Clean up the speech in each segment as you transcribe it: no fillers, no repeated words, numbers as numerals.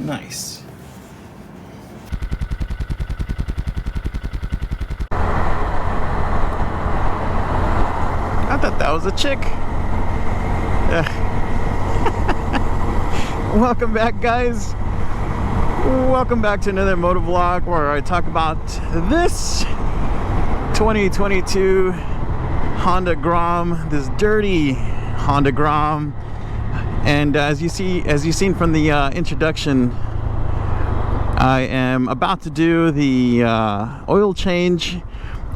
Nice. I thought that was a chick. Welcome back, guys. Welcome back to another Motovlog where I talk about this 2022 Honda Grom, this dirty Honda Grom. And as you've seen from the introduction, I am about to do the oil change.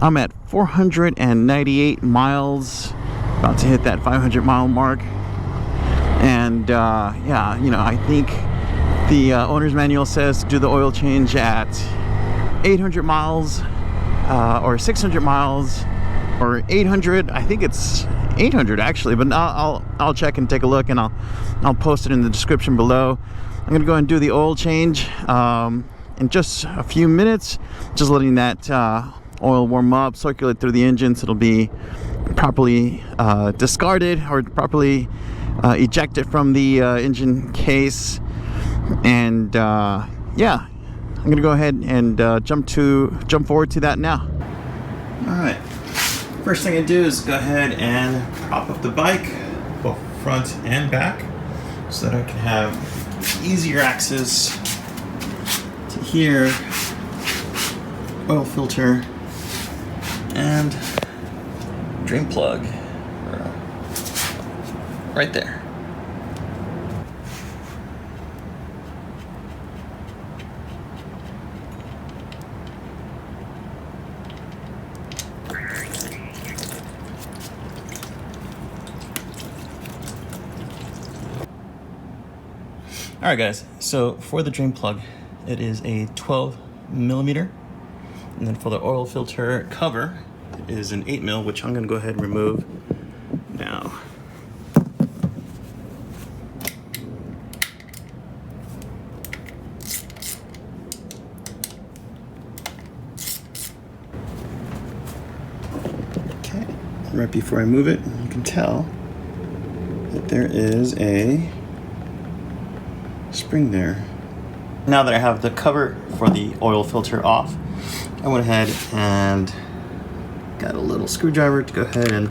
I'm at 498 miles, about to hit that 500-mile mark. And yeah, you know, I think the owner's manual says do the oil change at 800 miles or 600 miles or 800. I think it's 800 actually, but I'll check and take a look, and I'll post it in the description below. I'm gonna go and do the oil change in just a few minutes, just letting that oil warm up, circulate through the engine, so it'll be properly discarded or properly ejected from the engine case. And yeah, I'm gonna go ahead and jump forward to that now. All right, first thing I do is go ahead and prop up the bike, both front and back, so that I can have easier access to here, oil filter, and drain plug right there. All right, guys, so for the drain plug, it is a 12 millimeter. And then for the oil filter cover, it is an 8 mil, which I'm gonna go ahead and remove now. Okay, right before I move it, you can tell that there is a spring there. Now that I have the cover for the oil filter off, I went ahead and got a little screwdriver to go ahead and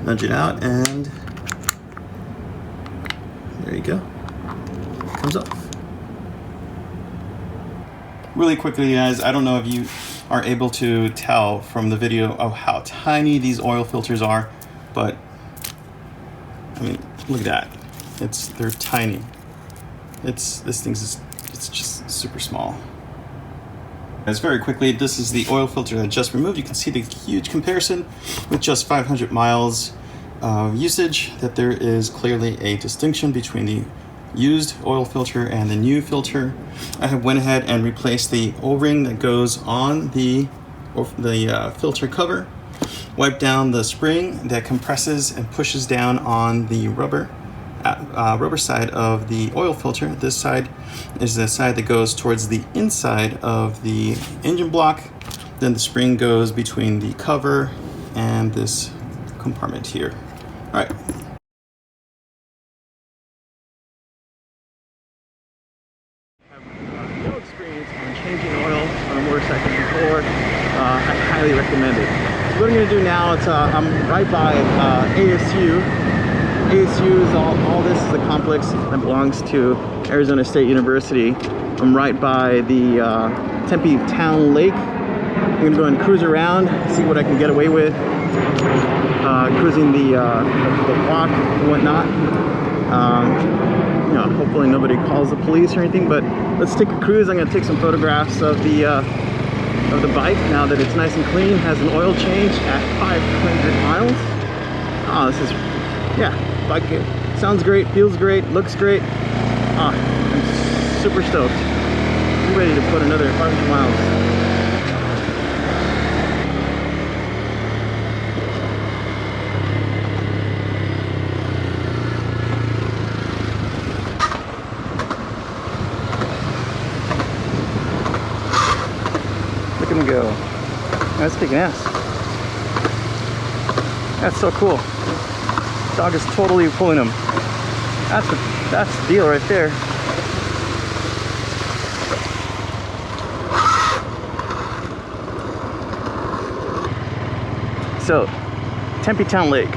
nudge it out, and there you go. It comes off. Really quickly, guys, I don't know if you are able to tell from the video of how tiny these oil filters are, but I mean, look at that. They're tiny. It's just super small. As very quickly, this is the oil filter that I just removed. You can see the huge comparison with just 500 miles of usage, that there is clearly a distinction between the used oil filter and the new filter. I have went ahead and replaced the O-ring that goes on the filter cover, wiped down the spring that compresses and pushes down on the rubber side of the oil filter. This side is the side that goes towards the inside of the engine block. Then the spring goes between the cover and this compartment here. All right. I have no experience on changing oil on a motorcycle before. I highly recommend it. So what I'm going to do now is I'm right by ASU. ASU is all this is a complex that belongs to Arizona State University. I'm right by the Tempe Town Lake. I'm gonna go and cruise around, see what I can get away with. Cruising the walk and whatnot. You know, hopefully nobody calls the police or anything. But let's take a cruise. I'm gonna take some photographs of the bike now that it's nice and clean. Has an oil change at 500 miles. Oh, this is, yeah. Bike sounds great, feels great, looks great. I'm super stoked. I'm ready to put another 500 miles. Look at him go. That's kicking ass. That's so cool. Dog is totally pulling him. That's the deal right there. So, Tempe Town Lake.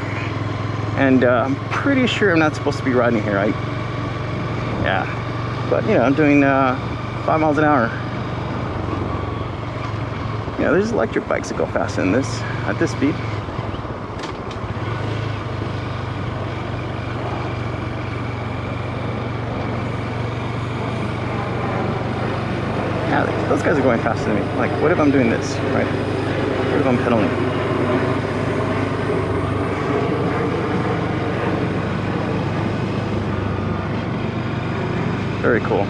And I'm pretty sure I'm not supposed to be riding here, right? Yeah. But, you know, I'm doing 5 miles an hour. Yeah, there's electric bikes that go fast in this, at this speed. Yeah, those guys are going faster than me. Like, what if I'm doing this, right? What if I'm pedaling? Very cool.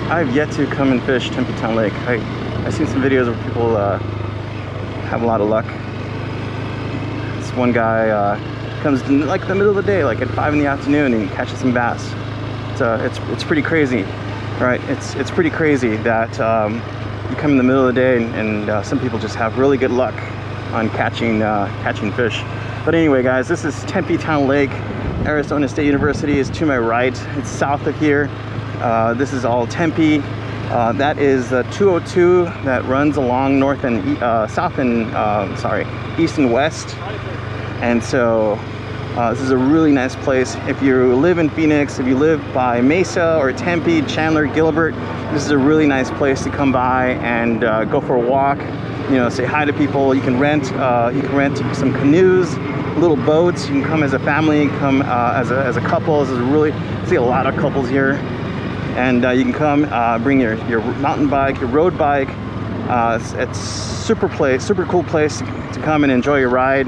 I've yet to come and fish Tempe Town Lake. I've seen some videos where people have a lot of luck. This one guy comes in like the middle of the day, like at 5 in the afternoon, and he catches some bass. It's pretty crazy, right? It's pretty crazy that you come in the middle of the day and some people just have really good luck on catching fish. But anyway, guys, this is Tempe Town Lake. Arizona State University is to my right. It's south of here. This is all Tempe. That is the 202 that runs along north and east and west. And so this is a really nice place. If you live in Phoenix, if you live by Mesa or Tempe, Chandler, Gilbert, this is a really nice place to come by and go for a walk. You know, say hi to people. You can rent some canoes, little boats. You can come as a family, come as a couple. This is really, I see a lot of couples here. And you can come, bring your mountain bike, your road bike. It's super cool place to come and enjoy your ride.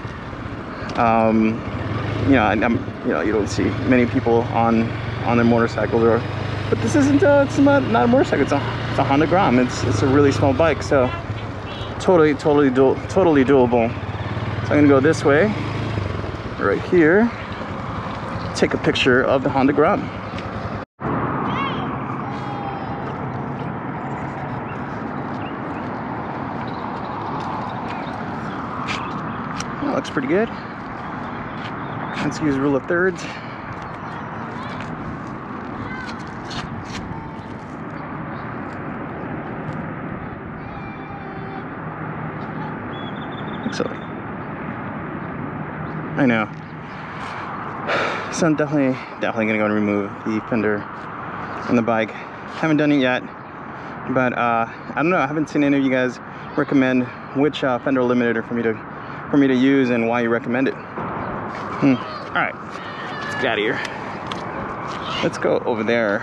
You know, you don't see many people on their motorcycles, but this isn't. It's not a motorcycle. It's a Honda Grom. It's a really small bike, so totally doable. So I'm gonna go this way, right here. Take a picture of the Honda Grom. Looks pretty good. Let's use rule of thirds. Excellent. I know. So I'm definitely gonna go and remove the fender on the bike. Haven't done it yet, but I don't know. I haven't seen any of you guys recommend which fender eliminator for me to use and why you recommend it. All right, let's get out of here. Let's go over there.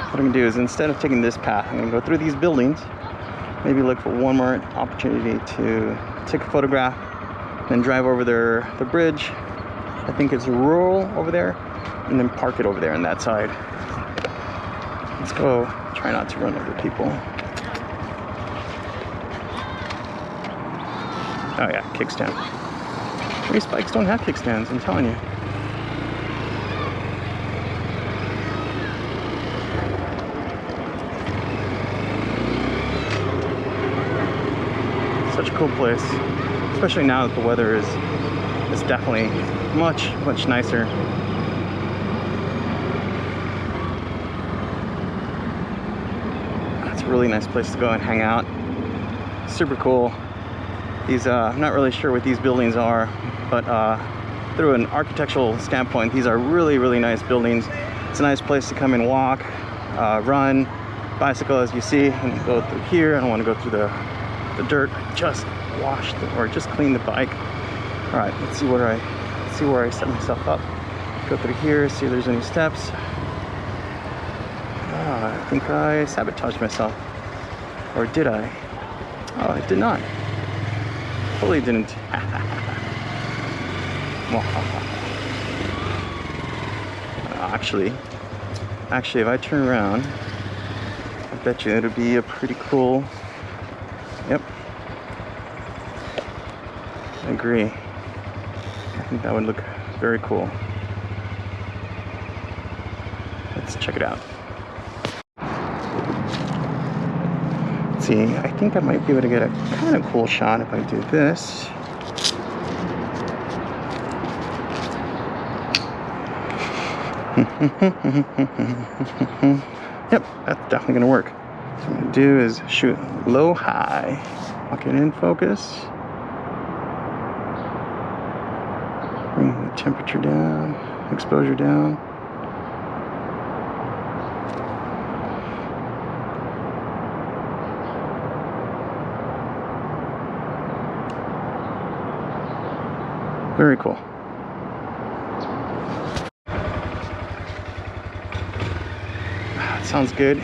What I'm gonna do is, instead of taking this path, I'm gonna go through these buildings, maybe look for one more opportunity to take a photograph, then drive over the bridge. I think it's rural over there, and then park it over there on that side. Let's go try not to run over people. Oh yeah, kickstand. Race bikes don't have kickstands, I'm telling you. Such a cool place, especially now that the weather is definitely much nicer. It's a really nice place to go and hang out. Super cool. These, I'm not really sure what these buildings are, but through an architectural standpoint, these are really nice buildings. It's a nice place to come and walk, run, bicycle, as you see, and go through here. I don't want to go through the dirt. Just wash or just clean the bike. All right, let's see where I set myself up. Go through here, see if there's any steps. I think I sabotaged myself, or did I? Oh, I did not. Totally didn't. Actually, if I turn around, I bet you it'll be a pretty cool. Yep. I agree. I think that would look very cool. Let's check it out. Let's see, I think I might be able to get a kind of cool shot if I do this. Yep, that's definitely gonna work. So what I'm gonna do is shoot low high. Lock it in focus. Bring the temperature down, exposure down. Very cool. Sounds good.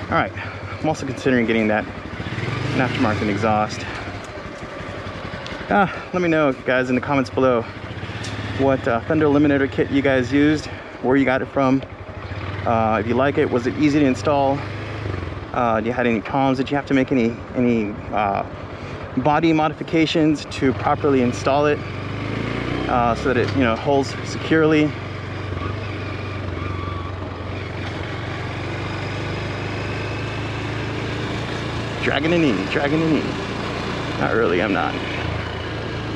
All right, I'm also considering getting that an aftermarket exhaust. Let me know, guys, in the comments below what Thunder Eliminator kit you guys used, where you got it from. If you like it, was it easy to install? Do you had any problems? Did you have to make any body modifications to properly install it so that it holds securely? Dragging a knee. Not really, I'm not.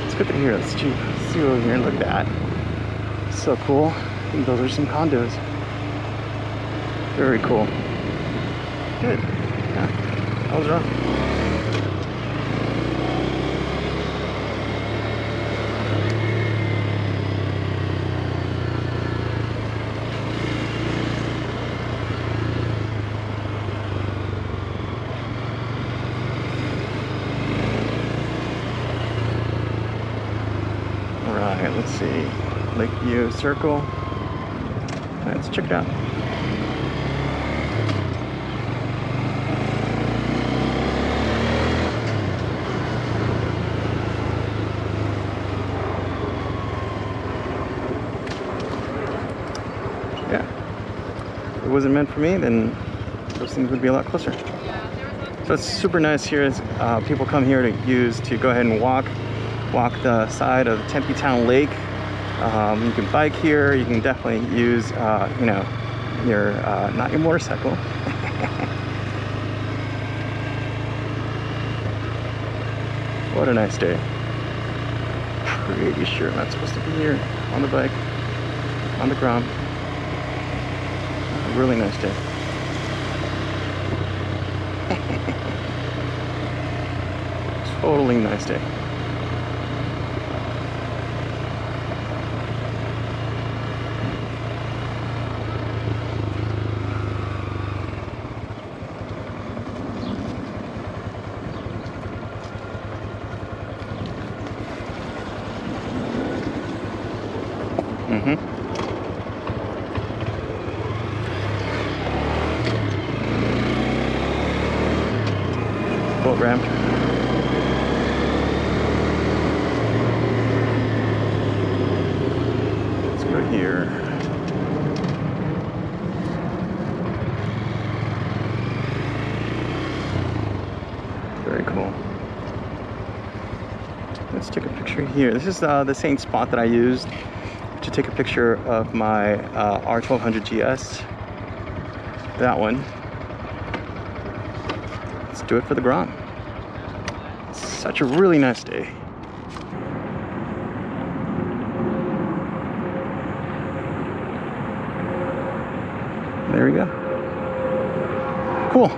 Let's get here. Let's see over here and look at that. So cool. I think those are some condos. Very cool. Good. Yeah, I was wrong. Alright, let's see. Lakeview Circle. Alright, let's check it out. Yeah. If it wasn't meant for me, then those things would be a lot closer. So it's super nice here as people come here to go ahead and walk the side of Tempe Town Lake. You can bike here. You can definitely use your not your motorcycle. What a nice day. Pretty sure I'm not supposed to be here on the bike, on the Grom. A really nice day. Totally nice day. Boat ramp. Let's go here. Very cool. Let's take a picture here. This is the same spot that I used to take a picture of my R1200 GS. That one. Let's do it for the Grom. Such a really nice day. There we go. Cool.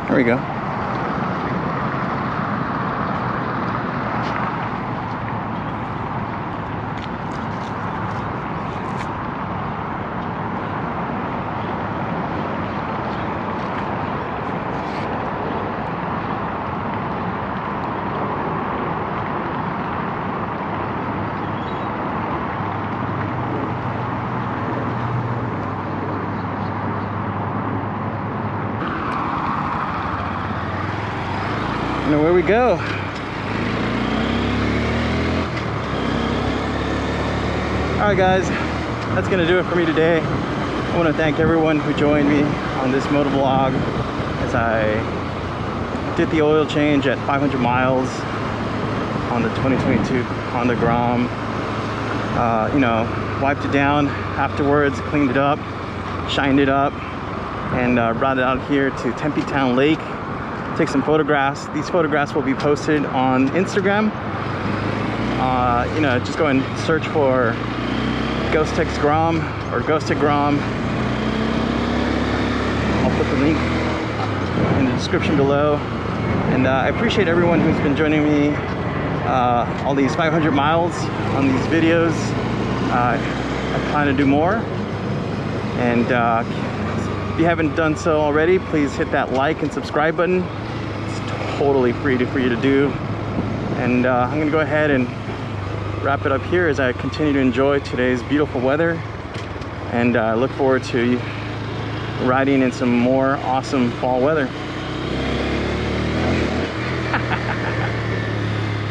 There we go. And away we go. Alright guys, that's gonna do it for me today. I want to thank everyone who joined me on this motovlog as I did the oil change at 500 miles on the 2022 Honda Grom. You know, wiped it down afterwards, cleaned it up, shined it up, and brought it out here to Tempe Town Lake. Take some photographs. These photographs will be posted on Instagram. You know, just go and search for Ghost Tex Grom or Ghost Tex Grom. I'll put the link in the description below. And I appreciate everyone who's been joining me all these 500 miles on these videos. I plan to do more. And if you haven't done so already, please hit that like and subscribe button. It's totally free for you to do. And I'm gonna go ahead and wrap it up here as I continue to enjoy today's beautiful weather, and I look forward to riding in some more awesome fall weather.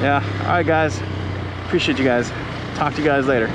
Yeah, all right guys, appreciate you guys. Talk to you guys later.